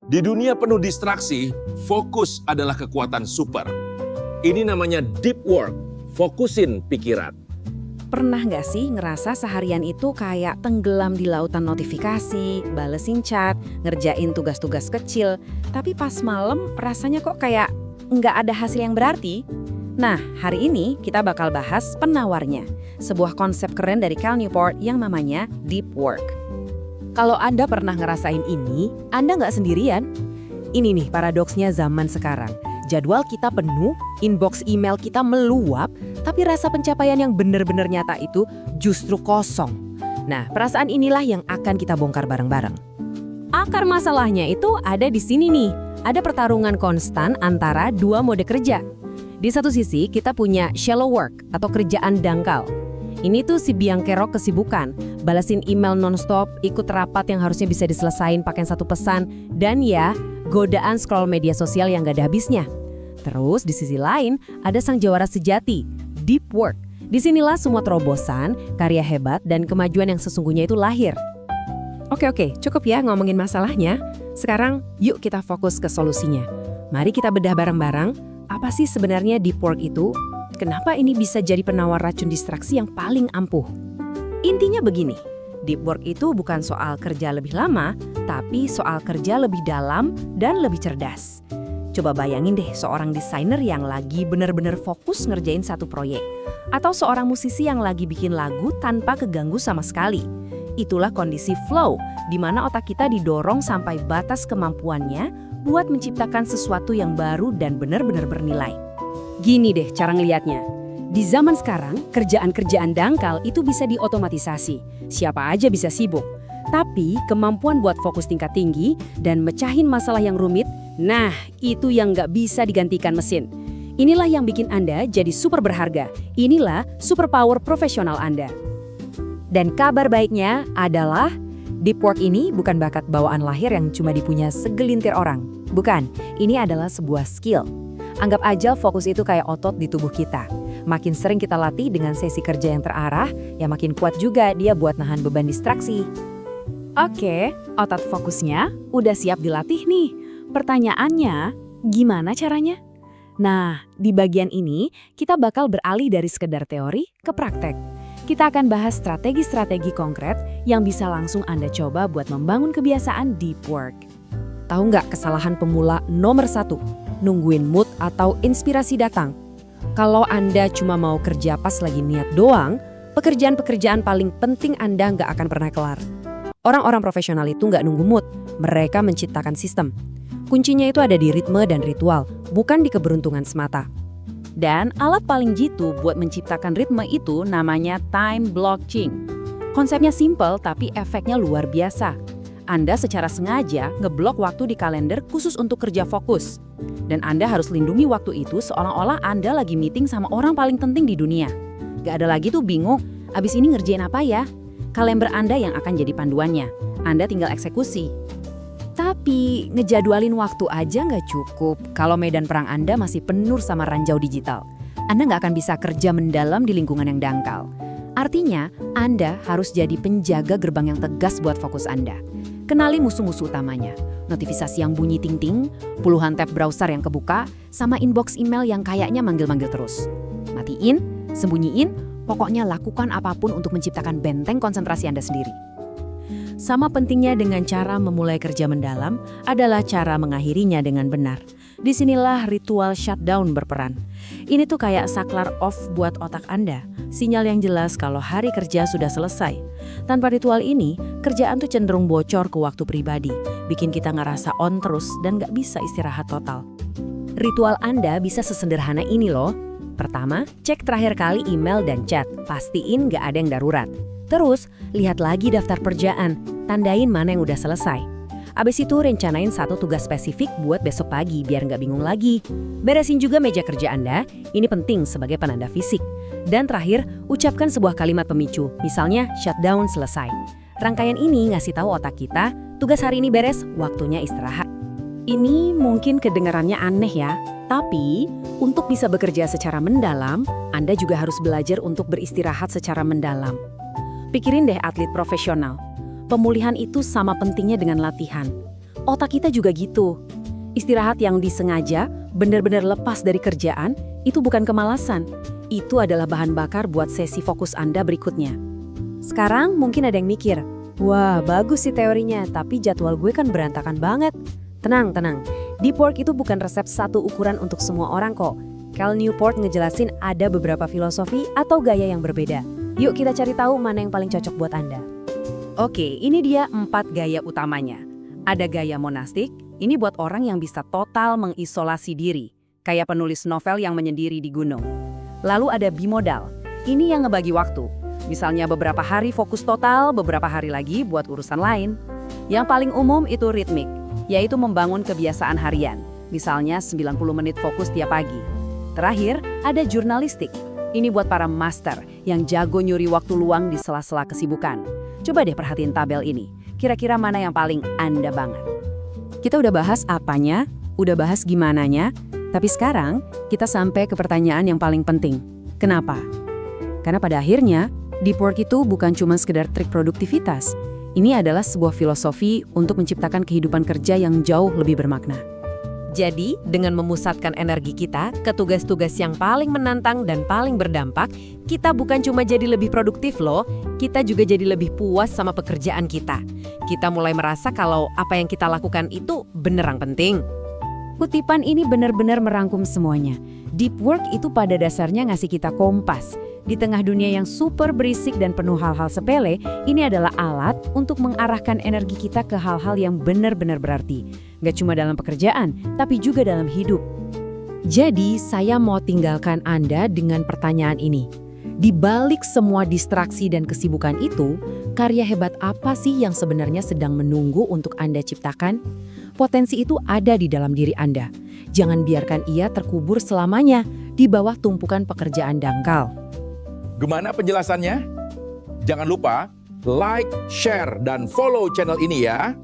Di dunia penuh distraksi, fokus adalah kekuatan super. Ini namanya deep work, fokusin pikiran. Pernah nggak sih ngerasa seharian itu kayak tenggelam di lautan notifikasi, balesin chat, ngerjain tugas-tugas kecil, tapi pas malam rasanya kok kayak nggak ada hasil yang berarti? Nah, hari ini kita bakal bahas penawarnya, sebuah konsep keren dari Cal Newport yang namanya deep work. Kalau Anda pernah ngerasain ini, Anda nggak sendirian. Ini nih paradoksnya zaman sekarang. Jadwal kita penuh, inbox email kita meluap, tapi rasa pencapaian yang benar-benar nyata itu justru kosong. Nah, perasaan inilah yang akan kita bongkar bareng-bareng. Akar masalahnya itu ada di sini nih. Ada pertarungan konstan antara dua mode kerja. Di satu sisi, kita punya shallow work atau kerjaan dangkal. Ini tuh si biang kerok kesibukan, balasin email nonstop, ikut rapat yang harusnya bisa diselesain pakai satu pesan, dan ya, godaan scroll media sosial yang gak ada habisnya. Terus di sisi lain, ada sang jawara sejati, deep work. Disinilah semua terobosan, karya hebat, dan kemajuan yang sesungguhnya itu lahir. Oke, cukup ya ngomongin masalahnya. Sekarang yuk kita fokus ke solusinya. Mari kita bedah bareng-bareng, apa sih sebenarnya deep work itu? Kenapa ini bisa jadi penawar racun distraksi yang paling ampuh? Intinya begini, deep work itu bukan soal kerja lebih lama, tapi soal kerja lebih dalam dan lebih cerdas. Coba bayangin deh seorang desainer yang lagi benar-benar fokus ngerjain satu proyek. Atau seorang musisi yang lagi bikin lagu tanpa keganggu sama sekali. Itulah kondisi flow, di mana otak kita didorong sampai batas kemampuannya buat menciptakan sesuatu yang baru dan benar-benar bernilai. Gini deh cara ngelihatnya. Di zaman sekarang, kerjaan-kerjaan dangkal itu bisa diotomatisasi. Siapa aja bisa sibuk. Tapi kemampuan buat fokus tingkat tinggi dan mecahin masalah yang rumit, nah itu yang nggak bisa digantikan mesin. Inilah yang bikin Anda jadi super berharga. Inilah superpower profesional Anda. Dan kabar baiknya adalah deep work ini bukan bakat bawaan lahir yang cuma dipunya segelintir orang. Bukan, ini adalah sebuah skill. Anggap aja fokus itu kayak otot di tubuh kita. Makin sering kita latih dengan sesi kerja yang terarah, ya makin kuat juga dia buat nahan beban distraksi. Oke, otot fokusnya udah siap dilatih nih. Pertanyaannya, gimana caranya? Nah, di bagian ini kita bakal beralih dari sekedar teori ke praktek. Kita akan bahas strategi-strategi konkret yang bisa langsung Anda coba buat membangun kebiasaan deep work. Tahu nggak kesalahan pemula nomor 1? Nungguin mood atau inspirasi datang. Kalau Anda cuma mau kerja pas lagi niat doang, pekerjaan-pekerjaan paling penting Anda nggak akan pernah kelar. Orang-orang profesional itu nggak nunggu mood, mereka menciptakan sistem. Kuncinya itu ada di ritme dan ritual, bukan di keberuntungan semata. Dan alat paling jitu buat menciptakan ritme itu namanya time blocking. Konsepnya simple tapi efeknya luar biasa. Anda secara sengaja ngeblok waktu di kalender khusus untuk kerja fokus. Dan Anda harus lindungi waktu itu seolah-olah Anda lagi meeting sama orang paling penting di dunia. Gak ada lagi tuh bingung, abis ini ngerjain apa ya? Kalender Anda yang akan jadi panduannya. Anda tinggal eksekusi. Tapi ngejadwalin waktu aja nggak cukup kalau medan perang Anda masih penuh sama ranjau digital. Anda nggak akan bisa kerja mendalam di lingkungan yang dangkal. Artinya, Anda harus jadi penjaga gerbang yang tegas buat fokus Anda. Kenali musuh-musuh utamanya, notifikasi yang bunyi ting-ting, puluhan tab browser yang kebuka, sama inbox email yang kayaknya manggil-manggil terus. Matiin, sembunyiin, pokoknya lakukan apapun untuk menciptakan benteng konsentrasi Anda sendiri. Sama pentingnya dengan cara memulai kerja mendalam adalah cara mengakhirinya dengan benar. Disinilah ritual shutdown berperan. Ini tuh kayak saklar off buat otak Anda, sinyal yang jelas kalau hari kerja sudah selesai. Tanpa ritual ini, kerjaan tuh cenderung bocor ke waktu pribadi, bikin kita ngerasa on terus dan nggak bisa istirahat total. Ritual Anda bisa sesederhana ini loh. Pertama, cek terakhir kali email dan chat, pastiin nggak ada yang darurat. Terus, lihat lagi daftar kerjaan, tandain mana yang udah selesai. Abis itu rencanain satu tugas spesifik buat besok pagi biar nggak bingung lagi. Beresin juga meja kerja Anda, ini penting sebagai penanda fisik. Dan terakhir, ucapkan sebuah kalimat pemicu, misalnya shutdown selesai. Rangkaian ini ngasih tahu otak kita, tugas hari ini beres, waktunya istirahat. Ini mungkin kedengarannya aneh ya, tapi untuk bisa bekerja secara mendalam, Anda juga harus belajar untuk beristirahat secara mendalam. Pikirin deh atlet profesional. Pemulihan itu sama pentingnya dengan latihan. Otak kita juga gitu. Istirahat yang disengaja, benar-benar lepas dari kerjaan, itu bukan kemalasan. Itu adalah bahan bakar buat sesi fokus Anda berikutnya. Sekarang mungkin ada yang mikir, wah bagus sih teorinya, tapi jadwal gue kan berantakan banget. Tenang, tenang. Deep work itu bukan resep satu ukuran untuk semua orang kok. Cal Newport ngejelasin ada beberapa filosofi atau gaya yang berbeda. Yuk kita cari tahu mana yang paling cocok buat Anda. Oke, ini dia 4 gaya utamanya. Ada gaya monastik, ini buat orang yang bisa total mengisolasi diri, kayak penulis novel yang menyendiri di gunung. Lalu ada bimodal, ini yang ngebagi waktu. Misalnya beberapa hari fokus total, beberapa hari lagi buat urusan lain. Yang paling umum itu ritmik, yaitu membangun kebiasaan harian. Misalnya 90 menit fokus tiap pagi. Terakhir, ada jurnalistik. Ini buat para master yang jago nyuri waktu luang di sela-sela kesibukan. Coba deh perhatiin tabel ini. Kira-kira mana yang paling Anda banget? Kita udah bahas apanya, udah bahas gimananya, tapi sekarang kita sampai ke pertanyaan yang paling penting. Kenapa? Karena pada akhirnya, deep work itu bukan cuma sekedar trik produktivitas. Ini adalah sebuah filosofi untuk menciptakan kehidupan kerja yang jauh lebih bermakna. Jadi, dengan memusatkan energi kita ke tugas-tugas yang paling menantang dan paling berdampak, kita bukan cuma jadi lebih produktif loh, kita juga jadi lebih puas sama pekerjaan kita. Kita mulai merasa kalau apa yang kita lakukan itu beneran penting. Kutipan ini benar-benar merangkum semuanya. Deep work itu pada dasarnya ngasih kita kompas. Di tengah dunia yang super berisik dan penuh hal-hal sepele, ini adalah alat untuk mengarahkan energi kita ke hal-hal yang benar-benar berarti. Nggak cuma dalam pekerjaan, tapi juga dalam hidup. Jadi, saya mau tinggalkan Anda dengan pertanyaan ini. Di balik semua distraksi dan kesibukan itu, karya hebat apa sih yang sebenarnya sedang menunggu untuk Anda ciptakan? Potensi itu ada di dalam diri Anda. Jangan biarkan ia terkubur selamanya di bawah tumpukan pekerjaan dangkal. Gimana penjelasannya? Jangan lupa like, share, dan follow channel ini ya.